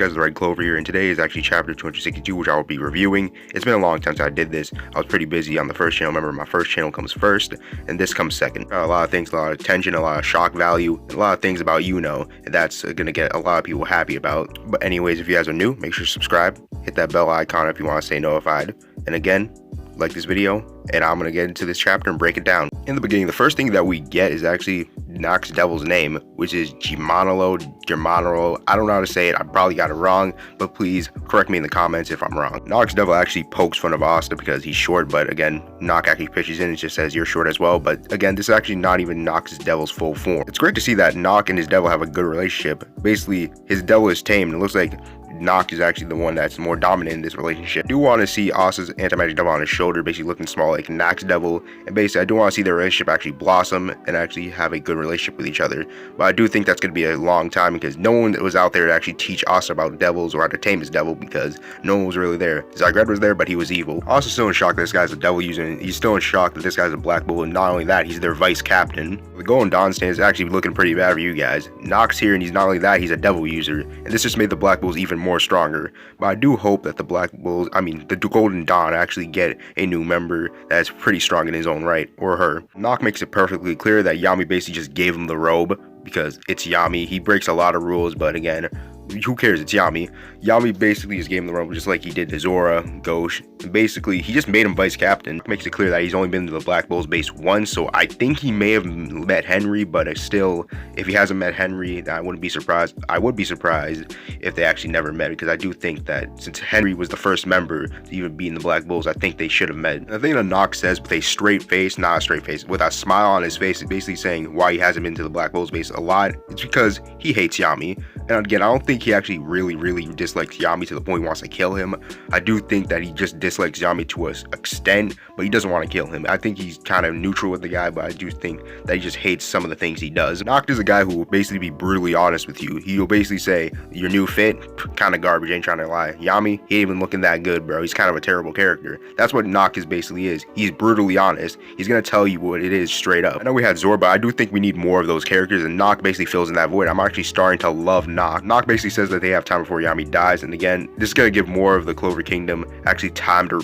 Guys, the Clover here, and today is actually chapter 262, which I will be reviewing. It's been a long time since I did this. I was pretty busy on the first channel. Remember, my first channel comes first, and this comes second. A lot of things, a lot of tension, a lot of shock value, and a lot of things about and that's gonna get a lot of people happy about. But anyways, if you guys are new, make sure to subscribe, hit that bell icon if you want to stay notified, and again, like this video, and I'm gonna get into this chapter and break it down. In the beginning, the first thing that we get is actually Nock's devil's name, which is Germanolo. I don't know how to say it. I probably got it wrong, but please correct me in the comments if I'm wrong. Nock's devil actually pokes fun of Asta because he's short, but again, Nock actually pitches in and just says you're short as well. But again, this is actually not even Nock's devil's full form. It's great to see that Nock and his devil have a good relationship. Basically, his devil is tamed. It looks like Nock is actually the one that's more dominant in this relationship. I do want to see Asta's anti-magic devil on his shoulder, basically looking small like Nock's devil, and basically I do want to see their relationship actually blossom and actually have a good relationship with each other. But I do think that's going to be a long time because no one was out there to actually teach Asta about devils or how to tame his devil because no one was really there. Zygred was there, but he was evil. Asta's still in shock that this guy's a devil user, and he's still in shock that this guy's a black bull, and not only that, he's their vice captain. The Golden Dawn stand is actually looking pretty bad for you guys. Nock's here, and he's not only that, he's a devil user, and this just made the Black Bulls even more stronger. But I do hope that the the Golden Dawn actually get a new member that's pretty strong in his own right, or her. Nock makes it perfectly clear that Yami basically just gave him the robe because it's Yami. He breaks a lot of rules, but again, who cares? It's Yami. Yami basically just gave him the robe just like he did to Zora, Ghosh, and basically he just made him vice captain. Makes it clear that he's only been to the Black Bulls base once, so I think he may have met Henry, but still, if he hasn't met Henry, I wouldn't be surprised. I would be surprised if they actually never met, because I do think that since Henry was the first member to even be in the Black Bulls, I think they should have met. The thing that Nock says with a straight face, not a straight face, with a smile on his face, is basically saying why he hasn't been to the Black Bulls base a lot. It's because he hates Yami. And again, I don't think he actually really dislikes Yami to the point he wants to kill him. I do think that he just dislikes Yami to an extent, but he doesn't want to kill him. I think he's kind of neutral with the guy, but I do think that he just hates some of the things he does. Nock is a guy who will basically be brutally honest with you. He'll basically say, your new fit, kind of garbage, ain't trying to lie. Yami, he ain't even looking that good, bro. He's kind of a terrible character. That's what Nock basically is. He's brutally honest. He's gonna tell you what it is straight up. I know we had Zora, but I do think we need more of those characters, and Nock basically fills in that void. I'm actually starting to love Nock. Nock basically says that they have time before Yami dies, and again, this is gonna give more of the Clover Kingdom actually time to,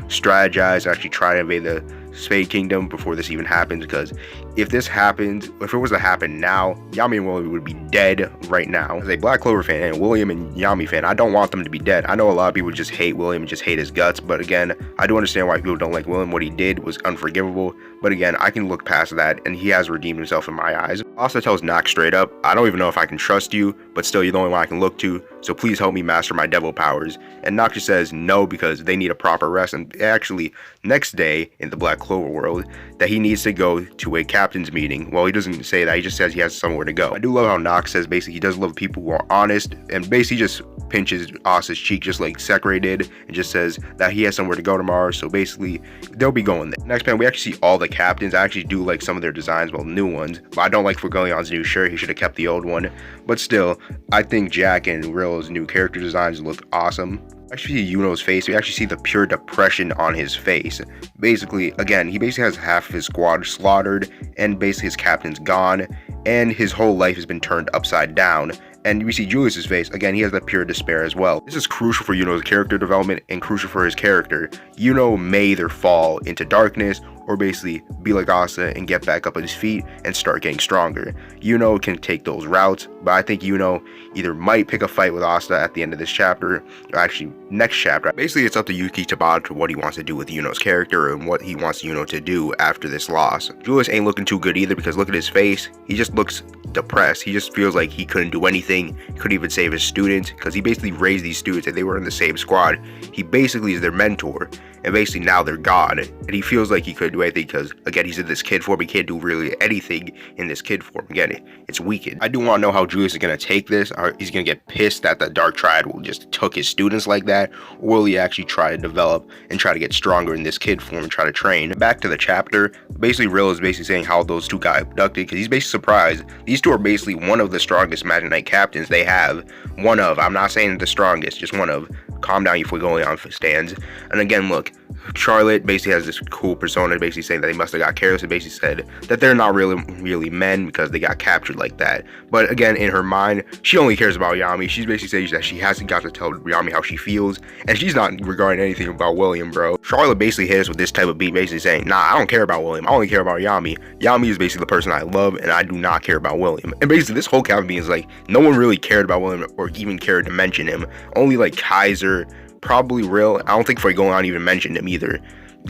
strategize, actually try to invade the Spade Kingdom before this even happens, because if this happened, if it was to happen now, Yami and William would be dead right now. As a Black Clover fan and William and Yami fan, I don't want them to be dead. I know a lot of people just hate William and just hate his guts, but again, I do understand why people don't like William. What he did was unforgivable, but again, I can look past that, and he has redeemed himself in my eyes. Asta tells Nock straight up, I don't even know if I can trust you, but still, you're the only one I can look to, so please help me master my devil powers. And Nock just says no because they need a proper rest, and actually, next day in the Black Clover world, that he needs to go to a captain's meeting. Well, he doesn't say that, he just says he has somewhere to go. I do love how Nock says basically he does love people who are honest, and basically just pinches Asta's cheek just like Sekre did, and just says that he has somewhere to go tomorrow, so basically they'll be going there. Next panel, we actually see all the captains. I actually do like some of their designs, well, new ones, but I don't like Fergalion's new shirt. He should have kept the old one, but still, I think Jack and Rill's new character designs look awesome. Actually see Yuno's face. We actually see the pure depression on his face. Basically, again, he basically has half of his squad slaughtered, and basically his captain's gone, and his whole life has been turned upside down. And we see Julius's face. Again, he has that pure despair as well. This is crucial for Yuno's character development and crucial for his character. Yuno may either fall into darkness or basically be like Asta and get back up on his feet and start getting stronger. Yuno can take those routes, but I think Yuno either might pick a fight with Asta at the end of this chapter, or actually next chapter. Basically, it's up to Yuki Tabata what he wants to do with Yuno's character and what he wants Yuno to do after this loss. Julius ain't looking too good either, because look at his face. He just looks depressed. He just feels like he couldn't do anything, couldn't even save his students, because he basically raised these students and they were in the same squad. He basically is their mentor, and basically now they're gone. And he feels like he couldn't do anything because, again, he's in this kid form. He can't do really anything in this kid form. Again, it's weakened. I do want to know how Julius is going to take this. Or he's going to get pissed that the Dark Triad will just took his students like that, or will he actually try to develop and try to get stronger in this kid form and try to train? Back to the chapter, basically Rill is basically saying how those two got abducted because he's basically surprised. These two are basically one of the strongest Magic Knight captains they have. One of, I'm not saying the strongest, just one of. Calm down before going on for stands. And again, look, Charlotte basically has this cool persona basically saying that they must have got careless and basically said that they're not really men because they got captured like that. But again, in her mind, she only cares about Yami. She's basically saying that she hasn't got to tell Yami how she feels, and she's not regarding anything about William, bro. Charlotte basically hit us with this type of beat, basically saying, nah, I don't care about William. I only care about Yami. Yami is basically the person I love, and I do not care about William. And basically, this whole campaign is like, no one really cared about William or even cared to mention him. Only like Kaiser, probably Rill. I don't think Fuegoleon even mentioned him either.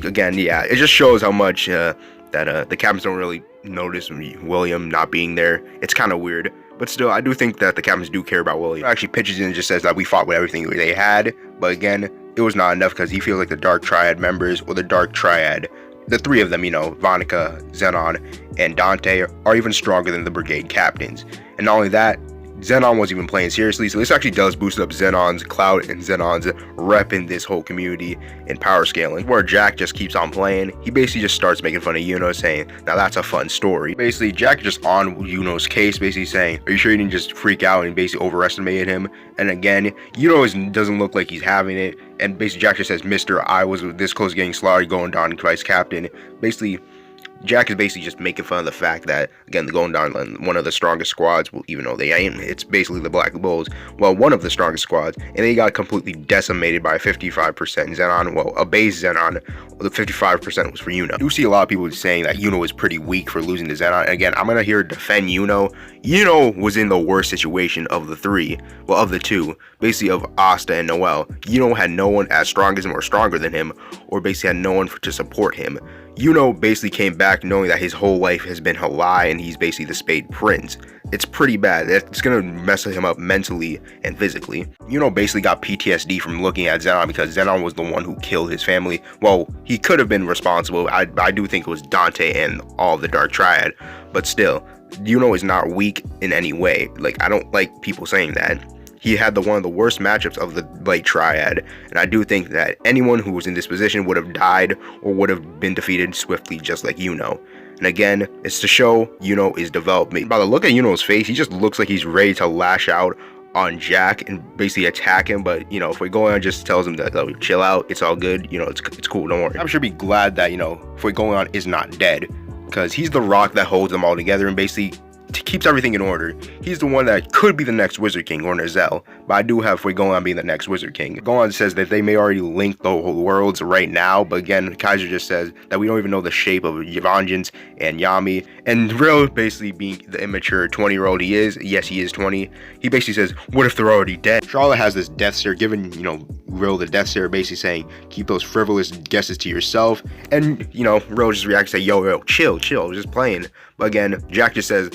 Again, yeah, it just shows how much that the captains don't really notice William not being there. It's kind of weird, but still, I do think that the captains do care about William. He actually pitches in and just says that we fought with everything they had, but again, it was not enough because he feels like the Dark Triad members, or the Dark Triad, the three of them, you know, Vonica, Zenon, and Dante, are even stronger than the brigade captains. And not only that, Zenon wasn't even playing seriously, so this actually does boost up Zenon's clout and Zenon's rep in this whole community in power scaling. Where Jack just keeps on playing, he basically just starts making fun of Yuno, saying, now that's a fun story. Basically, Jack just on Yuno's case, basically saying, are you sure you didn't just freak out and basically overestimated him? And again, Yuno doesn't look like he's having it, and basically Jack just says, Mr. I was this close to getting slaughtered going down vice captain. Basically, Jack is basically just making fun of the fact that, again, going down one of the strongest squads, well, even though they ain't, it's basically the Black Bulls, well, one of the strongest squads, and they got completely decimated by 55% Zenon, well, a base Zenon, the 55% was for Yuno. I do see a lot of people saying that Yuno is pretty weak for losing to Zenon. Again, I'm going to hear defend Yuno. Yuno was in the worst situation of the three, well, of the two, basically of Asta and Noel. Yuno had no one as strong as him or stronger than him, or basically had no one to support him. Yuno basically came back knowing that his whole life has been a lie and he's basically the Spade Prince. It's pretty bad. It's gonna mess him up mentally and physically. Yuno basically got PTSD from looking at Zenon because Zenon was the one who killed his family. Well, he could have been responsible. I do think it was Dante and all of the Dark Triad, but still, Yuno is not weak in any way. Like, I don't like people saying that. He had one of the worst matchups of the Light Triad, and I do think that anyone who was in this position would have died or would have been defeated swiftly, just like Yuno. And again, it's to show Yuno is developing. By the look at Yuno's face, he just looks like he's ready to lash out on Jack and basically attack him. But you know, if Fuegoleon just tells him that, oh, chill out, it's all good, you know, it's cool, don't worry. I should be glad that, you know, Fuegoleon is not dead, because he's the rock that holds them all together and basically keeps everything in order. He's the one that could be the next Wizard King, or Nozel, but I do have Fuegoleon being the next Wizard King. Fuegoleon says that they may already link the whole worlds right now, but again, Kaiser just says that we don't even know the shape of Vengeance and Yami, and Rill, basically being the immature 20-year-old he is, yes, he is 20, he basically says, what if they're already dead? Charlotte has this death stare, giving, you know, Rill the death stare, basically saying, keep those frivolous guesses to yourself, and, you know, Rill just reacts, say, yo, chill, just playing. But again, Jack just says,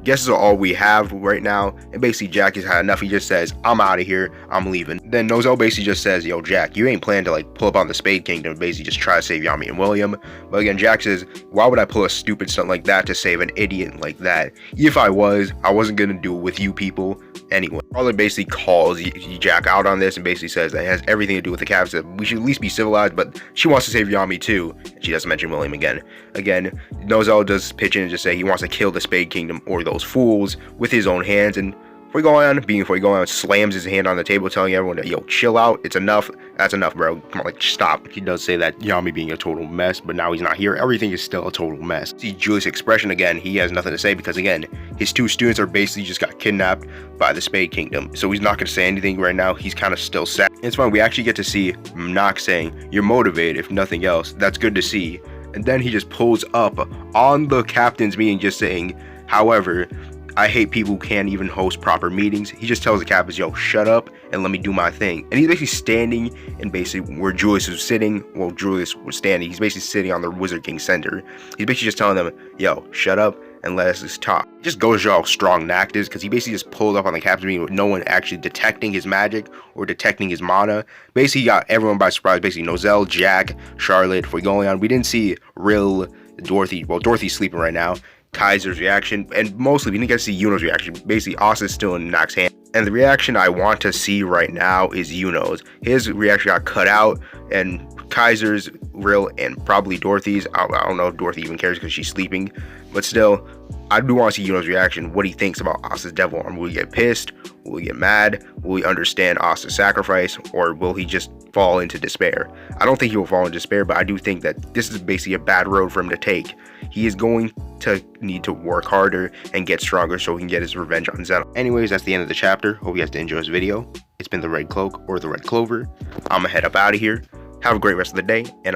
guesses are all we have right now, and basically Jack has had enough. He just says, I'm out of here, I'm leaving. Then Nozel basically just says, yo, Jack, you ain't planning to like pull up on the Spade Kingdom and basically just try to save Yami and William. But again, Jack says, why would I pull a stupid stunt like that to save an idiot like that? If I wasn't gonna do it with you people anyway. Charlotte basically calls Jack out on this and basically says that it has everything to do with the Cavs, that we should at least be civilized, but she wants to save Yami too, and she doesn't mention William again. Again, Nozel does pitch in and just say he wants to kill the Spade Kingdom or those fools with his own hands, and Fuegoleon slams his hand on the table, telling everyone that, yo, chill out, it's enough, that's enough, bro, come on, like, stop. He does say that Yami being a total mess, but now he's not here, everything is still a total mess. See Julius' expression again, he has nothing to say because, again, his two students are basically just got kidnapped by the Spade Kingdom, so he's not going to say anything right now. He's kind of still sad. It's fun, we actually get to see Nock saying, you're motivated, if nothing else, that's good to see. And then he just pulls up on the captain's meeting, just saying, however, I hate people who can't even host proper meetings. He just tells the captains, yo, shut up and let me do my thing. And he's basically standing in basically where Julius was sitting. Well, Julius was standing. He's basically sitting on the Wizard King Center. He's basically just telling them, yo, shut up unless it's top. It just goes to show how strong Nact is, because he basically just pulled up on the captain beam with no one actually detecting his magic or detecting his mana. Basically, he got everyone by surprise. Basically, Nozel, Jack, Charlotte, Fuegoleon. We didn't see Rill, Dorothy. Well, Dorothy's sleeping right now. Kaiser's reaction, and mostly we didn't get to see Yuno's reaction. Basically, Asa's still in Nact's hand. And the reaction I want to see right now is Yuno's. His reaction got cut out, and Kaiser's, Rill, and probably Dorothy's. I don't know if Dorothy even cares because she's sleeping, but still, I do want to see Yuno's reaction, what he thinks about Asa's Devil Arm. Will he get pissed? Will he get mad? Will he understand Asa's sacrifice? Or will he just fall into despair? I don't think he will fall into despair, but I do think that this is basically a bad road for him to take. He is going to need to work harder and get stronger so he can get his revenge on Zenon. Anyways, that's the end of the chapter. Hope you guys did enjoy this video. It's been the Red Cloak, or the Red Clover. I'm gonna head up out of here. Have a great rest of the day, and I'm